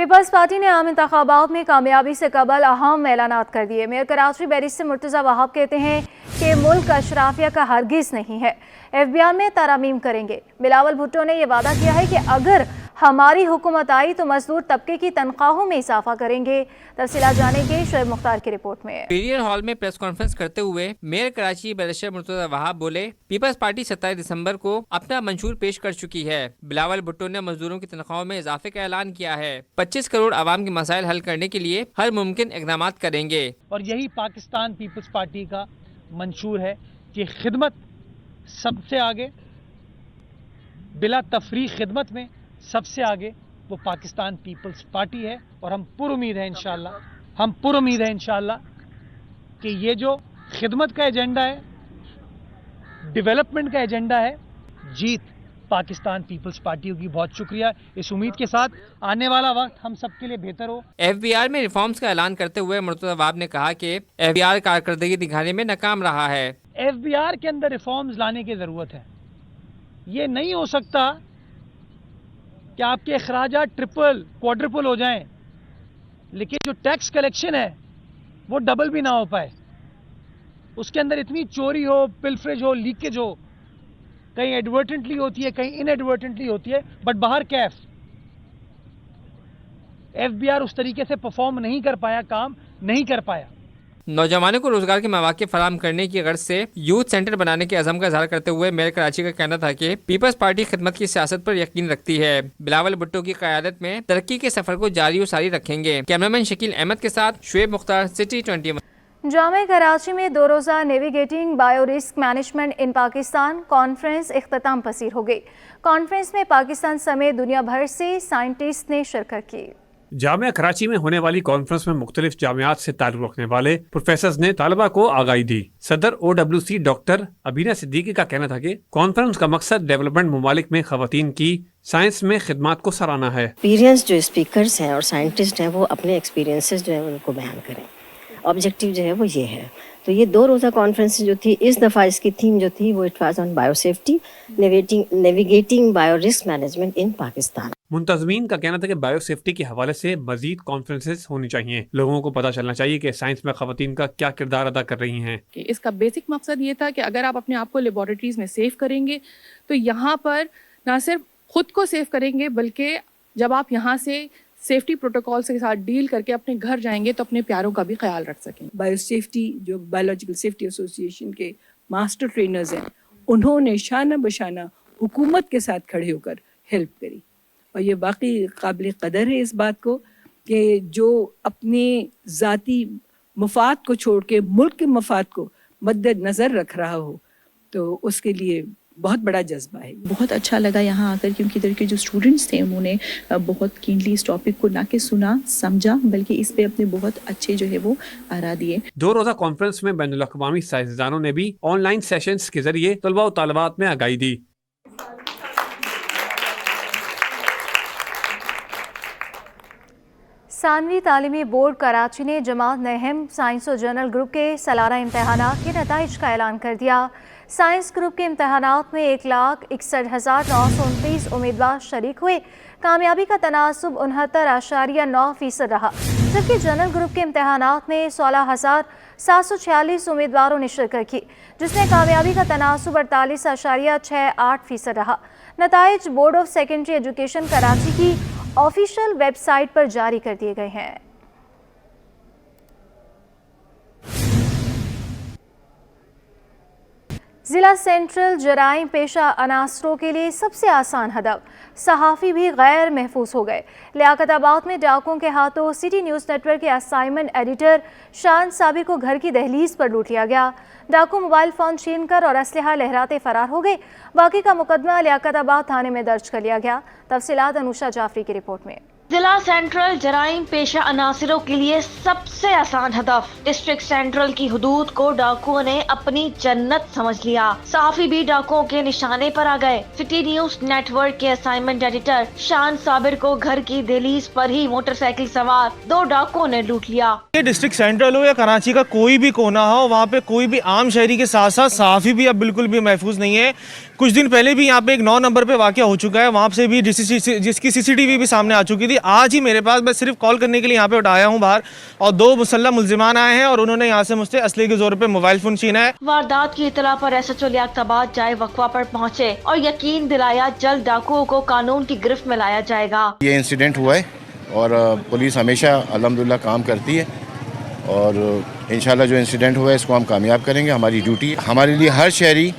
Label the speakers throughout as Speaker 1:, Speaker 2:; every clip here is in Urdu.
Speaker 1: پیپلز پارٹی نے عام انتخابات میں کامیابی سے قبل اہم اعلانات کر دیے۔ میئر کراچی بیرسٹر مرتضی وہاب کہتے ہیں کہ ملک اشرافیہ کا ہرگز نہیں ہے، ایف بی آر میں ترامیم کریں گے۔ بلاول بھٹو نے یہ وعدہ کیا ہے کہ اگر ہماری حکومت آئی تو مزدور طبقے کی تنخواہوں میں اضافہ کریں گے۔ تفصیلات جانیں گے شعیب مختار کی رپورٹ میں۔
Speaker 2: پیریئر ہال میں پریس کانفرنس کرتے ہوئے میئر کراچی بیرسٹر مرتضی وہاب بولے، پیپلز پارٹی 27 دسمبر کو اپنا منشور پیش کر چکی ہے۔ بلاول بھٹو نے مزدوروں کی تنخواہوں میں اضافے کا اعلان کیا ہے۔ 25 کروڑ عوام کے مسائل حل کرنے کے لیے ہر ممکن اقدامات کریں گے۔
Speaker 3: اور یہی پاکستان پیپلز پارٹی کا منشور ہے کہ خدمت سب سے آگے، بلا تفریق خدمت میں سب سے آگے وہ پاکستان پیپلز پارٹی ہے، اور ہم پر امید ہیں انشاءاللہ کہ یہ جو خدمت کا ایجنڈا ہے، ڈیولپمنٹ کا ایجنڈا ہے، جیت پاکستان پیپلز پارٹی ہوگی۔ بہت شکریہ، اس امید کے ساتھ آنے والا وقت ہم سب کے لیے بہتر ہو۔
Speaker 2: ایف بی آر میں ریفارمز کا اعلان کرتے ہوئے مرتضی وہاب نے کہا کہ ایف بی آر کارکردگی دکھانے میں ناکام رہا ہے۔
Speaker 3: ایف بی آر کے اندر ریفارمز لانے کی ضرورت ہے۔ یہ نہیں ہو سکتا کہ آپ کے اخراجات ٹرپل کوادرپل ہو جائیں لیکن جو ٹیکس کلیکشن ہے وہ ڈبل بھی نہ ہو پائے، اس کے اندر اتنی چوری ہو، پلفریج ہو، لیکیج ہو، کہیں ایڈورٹنٹلی ہوتی ہے، کہیں ان ایڈورٹنٹلی ہوتی ہے، بٹ باہر کیف ایف بی آر اس طریقے سے پرفارم نہیں کر پایا، کام نہیں کر پایا۔
Speaker 2: نوجوانوں کو روزگار کے مواقع فراہم کرنے کی غرض سے یوتھ سینٹر بنانے کے عزم کا اظہار کرتے ہوئے میئر کراچی کا کہنا تھا کہ پیپلز پارٹی خدمت کی سیاست پر یقین رکھتی ہے۔ بلاول بھٹو کی قیادت میں ترقی کے سفر کو جاری و ساری رکھیں گے۔ کیمرامین شکیل احمد کے ساتھ شعیب مختار، سٹی 21۔
Speaker 1: جامعہ کراچی میں 2 روزہ navigating bio risk management in Pakistan conference اختتام پذیر ہو گئی۔ کانفرنس میں پاکستان سمیت دنیا بھر سے سائنٹسٹ نے شرکت کی۔
Speaker 4: جامعہ کراچی میں ہونے والی کانفرنس میں مختلف جامعات سے تعلق رکھنے والے پروفیسرز نے طالبہ کو آگاہی دی۔ صدر OWC ڈاکٹر ابینہ صدیقی کا کہنا تھا کہ کانفرنس کا مقصد ڈیولپمنٹ ممالک میں خواتین کی سائنس میں خدمات کو سراہنا ہے۔
Speaker 5: ایکسپیرینس جو اسپیکرز ہیں اور سائنٹسٹ ہیں وہ اپنے ایکسپیرینسز جو ہیں ان کو بیان کریں۔ آبجیکٹیو جو ہے وہ یہ ہے۔ تو یہ 2 روزہ کانفرنس جو تھی، اس دفعہ اس کی تھیم جو تھی وہ it was on bio safety navigating bio risk management in Pakistan.
Speaker 4: منتظمین کا کہنا تھا کہ بایو سیفٹی کے حوالے سے مزید کانفرنسز ہونی چاہیے۔ لوگوں کو پتہ چلنا چاہیے کہ سائنس میں خواتین کا کیا کردار ادا کر رہی ہیں۔
Speaker 6: اس کا بیسک مقصد یہ تھا کہ اگر آپ اپنے آپ کو لیبارٹریز میں سیف کریں گے تو یہاں پر نہ صرف خود کو سیف کریں گے بلکہ جب آپ یہاں سے سیفٹی پروٹوکول کے ساتھ ڈیل کر کے اپنے گھر جائیں گے تو اپنے پیاروں کا بھی خیال رکھ سکیں۔
Speaker 7: بایو سیفٹی جو بایولوجیکل سیفٹی ایسوسی ایشن کے ماسٹر ٹرینرز ہیں، انہوں نے شانہ بشانہ حکومت کے ساتھ کھڑے ہو کر ہیلپ کری، اور یہ واقعی قابل قدر ہے اس بات کو کہ جو اپنے ذاتی مفاد کو چھوڑ کے ملک کے مفاد کو مد نظر رکھ رہا ہو تو اس کے لیے بہت بڑا جذبہ ہے۔
Speaker 6: بہت اچھا لگا یہاں آ کر کیونکہ ادھر کے جو اسٹوڈنٹس تھے انہوں نے بہت کینلی اس ٹاپک کو نہ کہ سنا سمجھا بلکہ اس پہ اپنے بہت اچھے جو ہے وہ آرا دیے۔
Speaker 4: 2 روزہ کانفرنس میں بین الاقوامی سائنسدانوں نے بھی آن لائن سیشنز کے ذریعے طلباء و طالبات میں آگاہی دی۔
Speaker 1: ثانوی تعلیمی بورڈ کراچی نے جماعت نہم سائنس و جنرل گروپ کے سالانہ امتحانات کے نتائج کا اعلان کر دیا۔ سائنس گروپ کے امتحانات میں 1,61,929 امیدوار شریک ہوئے۔ کامیابی کا تناسب 69.9% رہا، جبکہ جنرل گروپ کے امتحانات میں 16,746 امیدواروں نے شرکت کی، جس میں کامیابی کا تناسب 48.68% رہا۔ نتائج board of secondary education Karachi کی آفیشیل ویب سائٹ پر جاری کر دیے گئے ہیں۔ ضلع سینٹرل جرائم پیشہ عناصروں کے لیے سب سے آسان ہدف، صحافی بھی غیر محفوظ ہو گئے۔ لیاقت آباد میں ڈاکوؤں کے ہاتھوں سٹی نیوز نیٹ ورک کے اسائنمنٹ ایڈیٹر شان صابر کو گھر کی دہلیز پر لوٹ لیا گیا۔ ڈاکو موبائل فون چھین کر اور اسلحہ لہراتے فرار ہو گئے۔ واقعے کا مقدمہ لیاقت آباد تھانے میں درج کر لیا گیا۔ تفصیلات انوشا جعفری کی رپورٹ میں۔
Speaker 8: ضلع سینٹرل جرائم پیشہ عناصروں کے لیے سب سے آسان ہدف، ڈسٹرکٹ سینٹرل کی حدود کو ڈاکوؤں نے اپنی جنت سمجھ لیا۔ صحافی بھی ڈاکوؤں کے نشانے پر آ گئے۔ سٹی نیوز نیٹ ورک کے اسائنمنٹ ایڈیٹر شان صابر کو گھر کی دہلیز پر ہی موٹر سائیکل سوار 2 ڈاکوؤں نے لوٹ لیا۔
Speaker 9: ڈسٹرکٹ سینٹرل ہو یا کراچی کا کوئی بھی کونا ہو، وہاں پہ کوئی بھی عام شہری کے ساتھ ساتھ صحافی بھی اب بالکل بھی محفوظ نہیں ہے۔ کچھ دن پہلے بھی یہاں پہ ایک 9 نمبر پہ واقعہ ہو چکا ہے، وہاں سے بھی جس کی CCTV بھی سامنے آ چکی تھی۔ آج ہی میرے پاس میں صرف کال کرنے کے لیے یہاں پہ اٹھایا ہوں باہر, اور 2 مسلح ملزمان آئے ہیں اور انہوں نے یہاں سے مجھ سے اسلحے کے زور پہ موبائل فون چھینا ہے.
Speaker 8: واردات کی اطلاع پر SHO لیاقت جائے وقفہ پر پہنچے اور یقین دلایا جلد ڈاکوؤں کو قانون کی گرفت میں لایا جائے گا.
Speaker 10: یہ انسیڈنٹ ہوا ہے اور پولیس ہمیشہ الحمدللہ کام کرتی ہے, اور انشاءاللہ جو انسیڈنٹ ہوا ہے اس کو ہم کامیاب کریں گے. ہماری ڈیوٹی, ہمارے لیے ہر شہری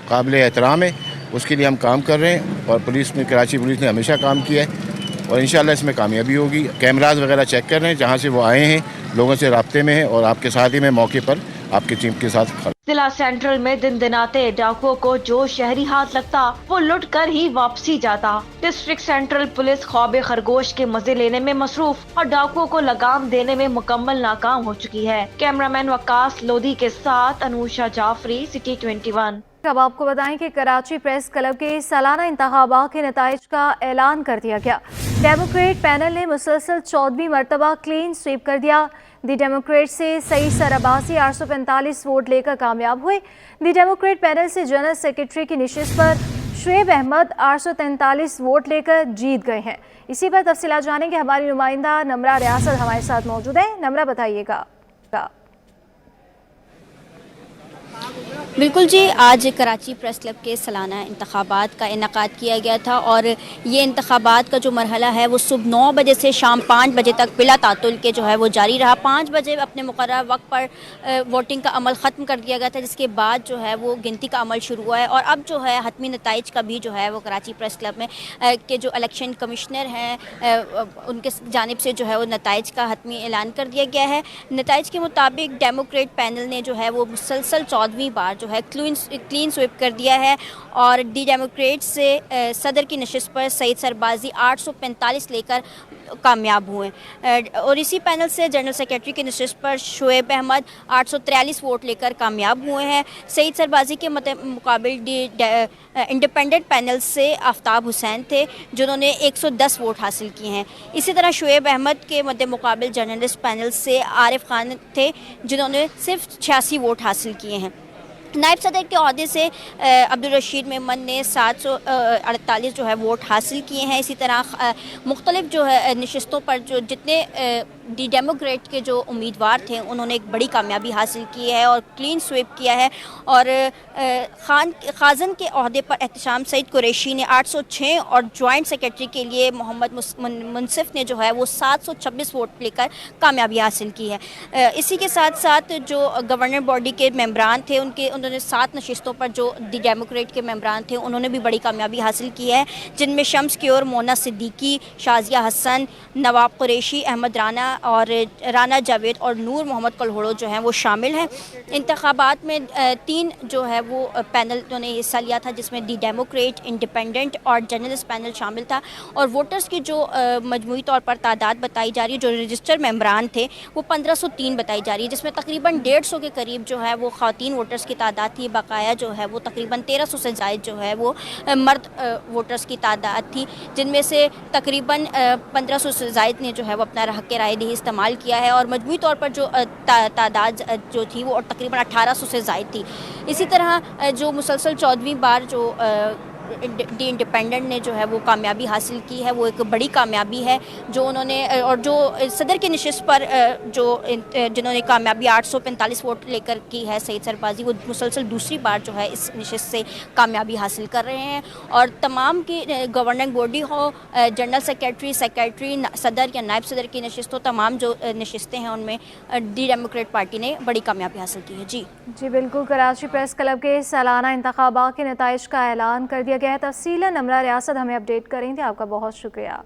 Speaker 10: قابل احترام ہے, اس کے لیے ہم کام کر رہے ہیں, اور پولیس نے, کراچی پولیس نے ہمیشہ کام کیا ہے, اور انشاءاللہ اس میں کامیابی ہوگی. کیمراز وغیرہ چیک کر رہے ہیں, جہاں سے وہ آئے ہیں لوگوں سے رابطے میں ہیں, اور آپ کے ساتھ ہی میں موقع پر آپ کے ٹیم کے ساتھ کھڑا.
Speaker 8: ضلع سینٹرل میں دن دناتے ڈاکوؤں کو جو شہری ہاتھ لگتا وہ لٹ کر ہی واپسی جاتا. ڈسٹرکٹ سینٹرل پولیس خواب خرگوش کے مزے لینے میں مصروف اور ڈاکوؤں کو لگام دینے میں مکمل ناکام ہو چکی ہے. کیمرامین وقاص لودھی کے ساتھ انوشا جعفری, سٹی 21.
Speaker 1: اب آپ کو بتائیں کہ کراچی پریس کلب کے سالانہ انتخابات کے نتائج کا اعلان کر دیا گیا. ڈیموکریٹ پینل نے مسلسل 14ویں مرتبہ کلین سویپ کر دیا. دی ڈیموکریٹ سے سعید سر عباسی 845 ووٹ لے کر کامیاب ہوئے. دی ڈیموکریٹ پینل سے جنرل سیکرٹری کی نشست پر شعیب احمد 843 ووٹ لے کر جیت گئے ہیں. اسی پر تفصیلات جانیں گے, ہماری نمائندہ نمرہ ریاست ہمارے ساتھ موجود ہے. نمرہ بتائیے گا.
Speaker 11: بالکل جی, آج کراچی پریس کلب کے سالانہ انتخابات کا انعقاد کیا گیا تھا, اور یہ انتخابات کا جو مرحلہ ہے وہ صبح 9 بجے سے شام 5 بجے تک بلا تعطل کے جو ہے وہ جاری رہا. 5 بجے اپنے مقررہ وقت پر ووٹنگ کا عمل ختم کر دیا گیا تھا, جس کے بعد جو ہے وہ گنتی کا عمل شروع ہوا ہے. اور اب جو ہے حتمی نتائج کا بھی جو ہے وہ کراچی پریس کلب میں کے جو الیکشن کمشنر ہیں ان کے جانب سے جو ہے وہ نتائج کا حتمی اعلان کر دیا گیا ہے. نتائج کے مطابق ڈیموکریٹ پینل نے جو ہے وہ مسلسل 14ویں بار جو ہے کلین سویپ کر دیا ہے, اور دی ڈیموکریٹ سے صدر کی نشست پر سعید سربازی 845 لے کر کامیاب ہوئے. اور اسی پینل سے جنرل سیکرٹری کی نشست پر شعیب احمد 843 ووٹ لے کر کامیاب ہوئے ہیں. سعید سربازی کے مقابل انڈیپینڈنٹ پینل سے آفتاب حسین تھے, جنہوں نے 110 ووٹ حاصل کیے ہیں. اسی طرح شعیب احمد کے مد مقابل جرنلسٹ پینل سے عارف خان تھے, جنہوں نے صرف 86 ووٹ حاصل کیے ہیں. نائب صدر کے عہدے سے عبدالرشید میمن نے 748 جو ہے ووٹ حاصل کیے ہیں. اسی طرح مختلف جو ہے نشستوں پر جو جتنے دی ڈیموکریٹ کے جو امیدوار تھے انہوں نے ایک بڑی کامیابی حاصل کی ہے اور کلین سویپ کیا ہے. اور خازن کے عہدے پر احتشام سعید قریشی نے 806 اور جوائنٹ سیکرٹری کے لیے محمد منصف نے جو ہے وہ 726 ووٹ لے کر کامیابی حاصل کی ہے. اسی کے ساتھ ساتھ جو گورنر باڈی کے ممبران تھے انہوں نے 7 نشستوں پر جو دی ڈیموکریٹ کے ممبران تھے انہوں نے بھی بڑی کامیابی حاصل کی ہے, جن میں شمس کیور, مونا صدیقی, شازیہ حسن, نواب قریشی, احمد رانا اور رانا جاوید اور نور محمد کلہوڑو جو ہیں وہ شامل ہیں. انتخابات میں 3 جو ہے وہ پینل نے حصہ لیا تھا, جس میں دی ڈیموکریٹ, انڈیپینڈنٹ اور جرنلسٹ پینل شامل تھا. اور ووٹرز کی جو مجموعی طور پر تعداد بتائی جا رہی ہے, جو رجسٹر ممبران تھے وہ 1503 بتائی جا رہی ہے, جس میں تقریباً 150 کے قریب جو ہے وہ خواتین ووٹرز کی تعداد تھی. بقایا جو ہے وہ تقریباً 1300 سے زائد جو ہے وہ مرد ووٹرز کی تعداد تھی, جن میں سے تقریباً 1500 سے زائد نے جو ہے وہ اپنا حق رائے دہی استعمال کیا ہے. اور مجموعی طور پر جو تعداد جو تھی وہ تقریباً 1800 سے زائد تھی. اسی طرح جو مسلسل 14ویں بار جو دی انڈیپینڈنٹ نے جو ہے وہ کامیابی حاصل کی ہے, وہ ایک بڑی کامیابی ہے جو انہوں نے. اور جو صدر کی نشست پر جو جنہوں نے کامیابی 845 ووٹ لے کر کی ہے سعید سربازی, وہ مسلسل دوسری بار جو ہے اس نشست سے کامیابی حاصل کر رہے ہیں. اور تمام کی گورننگ باڈی ہو, جنرل سیکرٹری, صدر یا نائب صدر کی نشست ہو, تمام جو نشستیں ہیں ان میں دی ڈیموکریٹ پارٹی نے بڑی کامیابی حاصل کی ہے. جی
Speaker 1: بالکل, کراچی پریس کلب کے سالانہ انتخابات کے نتائج کا اعلان کر دیا گیا ہے. تفصیلاً نمرہ ریاست ہمیں اپڈیٹ کریں تھے. آپ کا بہت شکریہ.